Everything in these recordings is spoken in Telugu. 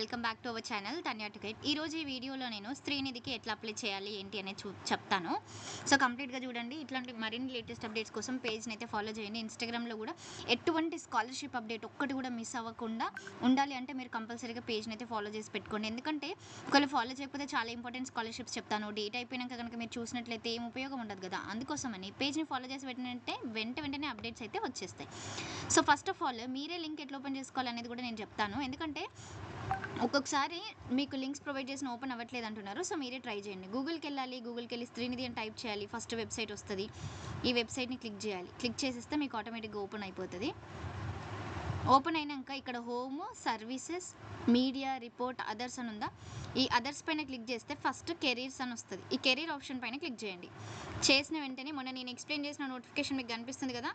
Welcome back to our channel Tanya ticket. ఈరోజు ఈ వీడియోలో నేను శ్రీనిధికి ఎట్లా అప్లై చేయాలి ఏంటి అనేది చెప్తాను. సో కంప్లీట్గా చూడండి. ఇట్లాంటి మరిన్ని లేటెస్ట్ అప్డేట్స్ కోసం పేజ్ని అయితే ఫాలో చేయండి. ఇన్స్టాగ్రామ్లో కూడా ఎటువంటి స్కాలర్షిప్ అప్డేట్ ఒక్కటి కూడా మిస్ అవ్వకుండా ఉండాలి అంటే మీరు కంపల్సరీగా పేజ్ని అయితే ఫాలో చేసి పెట్టుకోండి. ఎందుకంటే ఒకవేళ ఫాలో చేయకపోతే చాలా ఇంపార్టెంట్ స్కాలర్షిప్స్ చెప్తాను. డేట్ అయిపోయినాక కనుక మీరు చూసినట్లయితే ఏం ఉపయోగం ఉండదు కదా. అందుకోసమని పేజ్ని ఫాలో చేసి పెట్టినంటే వెంటనే అప్డేట్స్ అయితే వచ్చేస్తాయి. సో ఫస్ట్ ఆఫ్ ఆల్ మీరే లింక్ ఎట్లా ఓపెన్ చేసుకోవాలనేది కూడా నేను చెప్తాను. ఎందుకంటే ఒక్కొక్కసారి మీకు లింక్స్ ప్రొవైడ్ చేసిన ఓపెన్ అవ్వట్లేదు అంటున్నారు. సో మీరే ట్రై చేయండి. గూగుల్కి వెళ్ళి శ్రీనిధి అని టైప్ చేయాలి. ఫస్ట్ వెబ్సైట్ వస్తుంది. ఈ వెబ్సైట్ని క్లిక్ చేయాలి. క్లిక్ చేసేస్తే మీకు ఆటోమేటిక్గా ఓపెన్ అయిపోతుంది. ఓపెన్ అయినాక ఇక్కడ home, services, media, report, others అని ఉందా. ఈ అదర్స్ పైన క్లిక్ చేస్తే ఫస్ట్ కెరీర్స్ అని వస్తుంది. ఈ కెరీర్ ఆప్షన్ పైన క్లిక్ చేయండి. చేసిన వెంటనే మొన్న నేను ఎక్స్ప్లెయిన్ చేసిన నోటిఫికేషన్ మీకు కనిపిస్తుంది కదా,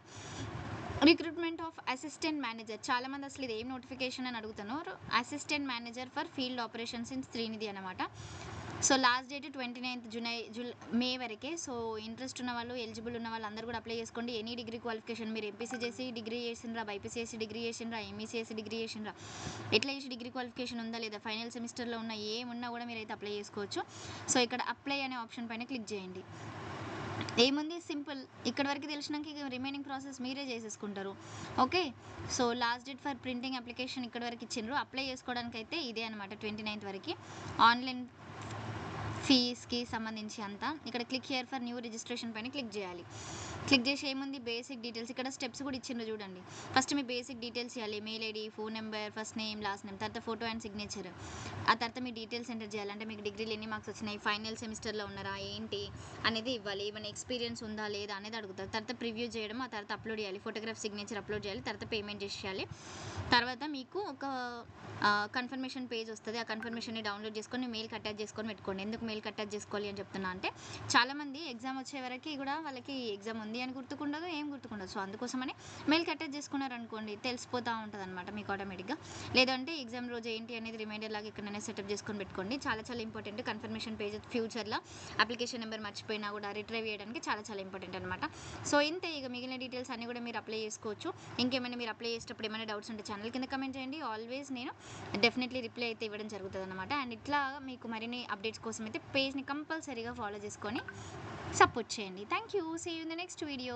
రిక్రూట్మెంట్ ఆఫ్ అసిస్టెంట్ మేనేజర్. చాలామంది అసలు ఇది ఏం నోటిఫికేషన్ అని అడుగుతున్నారు. Assistant manager for field operations in Srinidhi అనమాట. సో లాస్ట్ డేట్ 29th మే వరకే. సో ఇంట్రెస్ట్ ఉన్న వాళ్ళు, ఎలిజిబుల్ ఉన్న వాళ్ళు అందరూ కూడా అప్లై చేసుకోండి. ఎనీ డిగ్రీ క్వాలిఫికేషన్, మీరు ఎంపీసీ చేసి డిగ్రీ చేసిండ్రా, బైపీసీ చేసి డిగ్రీ చేసిండ్రా, ఎంఈసీ చేసి డిగ్రీ చేసిండ్రా, ఎట్లా చేసి డిగ్రీ క్వాలిఫికేషన్ ఉందా లేదా, ఫైనల్ సెమిస్టర్లో ఉన్న ఏమున్నా కూడా మీరు అయితే అప్లై చేసుకోవచ్చు. సో ఇక్కడ అప్లై అనే ఆప్షన్ పైన క్లిక్ చేయండి. ఏముంది, సింపుల్. ఇక్కడ వరకు తెలిసినాక ఇక రిమైనింగ్ ప్రాసెస్ మీరే చేసేసుకుంటారు. Okay. So last date for printing application ఇక్కడ వరకు ఇచ్చిండ్రు. అప్లై చేసుకోవడానికి అయితే ఇదే అనమాట, 29th వరకు. ఆన్లైన్ ఫీజ్కి సంబంధించి అంతా ఇక్కడ click here for new registration పైన క్లిక్ చేయాలి. క్లిక్ చేసి ఏముంది, బేసిక్ డీటెయిల్స్, ఇక్కడ స్టెప్స్ కూడా ఇచ్చిండ్రు చూడండి. ఫస్ట్ మీ బేసిక్ డీటెయిల్స్ ఇవ్వాలి. Mail ID, phone number, first name, last name, తర్వాత ఫోటో అండ్ సిగ్నేచర్. ఆ తర్వాత మీ డీటెయిల్స్ ఎంటర్ చేయాలి. అంటే మీకు డిగ్రీలు ఎన్ని మార్క్స్ వచ్చినాయి, ఫైనల్ సెమిస్టర్లో ఉన్నారా ఏంటి అనేది ఇవ్వాలి. ఏమైనా ఎక్స్పీరియన్స్ ఉందా లేదా అనేది అడుగుతారు. తర్వాత ప్రివ్యూ చేయడం, ఆ తర్వాత అప్లోడ్ చేయాలి. ఫోటోగ్రాఫ్, సిగ్నేచర్ అప్లోడ్ చేయాలి. తర్వాత పేమెంట్ చేసేయాలి. తర్వాత మీకు ఒక కన్ఫర్మేషన్ పేజ్ వస్తుంది. ఆ కన్ఫర్మేషన్ని డౌన్లోడ్ చేసుకొని మెయిల్కి అటాచ్ చేసుకొని పెట్టుకోండి. ఎందుకు మెయిల్కి అటాచ్ చేసుకోవాలి అని చెప్తున్నా అంటే, చాలామంది ఎగ్జామ్ వచ్చే వరకు కూడా వాళ్ళకి ఎగ్జామ్ ఉంది అని గుర్తుకుండదు, ఏం గుర్తుకుండదు. సో అందుకోసమని మెయిల్కి అటాచ్ చేసుకున్నారనుకోండి, తెలిసిపోతూ ఉంటుంది అనమాట మీకు ఆటోమేటిక్గా. లేదంటే ఎగ్జామ్ రోజు ఏంటి అనేది రిమైండర్ లాగా ఎక్కడైనా సెటప్ చేసుకొని పెట్టుకోండి. చాలా ఇంపార్టెంట్ కన్ఫర్మేషన్ పేజ్. ఫ్యూచర్లో అప్లికేషన్ నెంబర్ మర్చిపోయినా కూడా రిట్రైవ్ చేయడానికి చాలా ఇంపార్టెంట్ అనమాట. సో ఇంతే, ఇక మిగిలిన డీటెయిల్స్ అన్నీ కూడా మీరు అప్లై చేసుకోవచ్చు. ఇంకేమైనా మీరు అప్లై చేసేటప్పుడు ఏమైనా డౌట్స్ ఉంటే ఛానల్ కింద కమెంట్ చేయండి. ఆల్వేస్ నేను డెఫినెట్లీ రిప్లై అయితే ఇవ్వడం జరుగుతుంది అనమాట. అండ్ ఇట్లా మీకు మరిన్ని అప్డేట్స్ కోసం అయితే పేజ్ని కంపల్సరీగా ఫాలో చేసుకొని సపోర్ట్ చేయండి. Thank you. See you in the next video.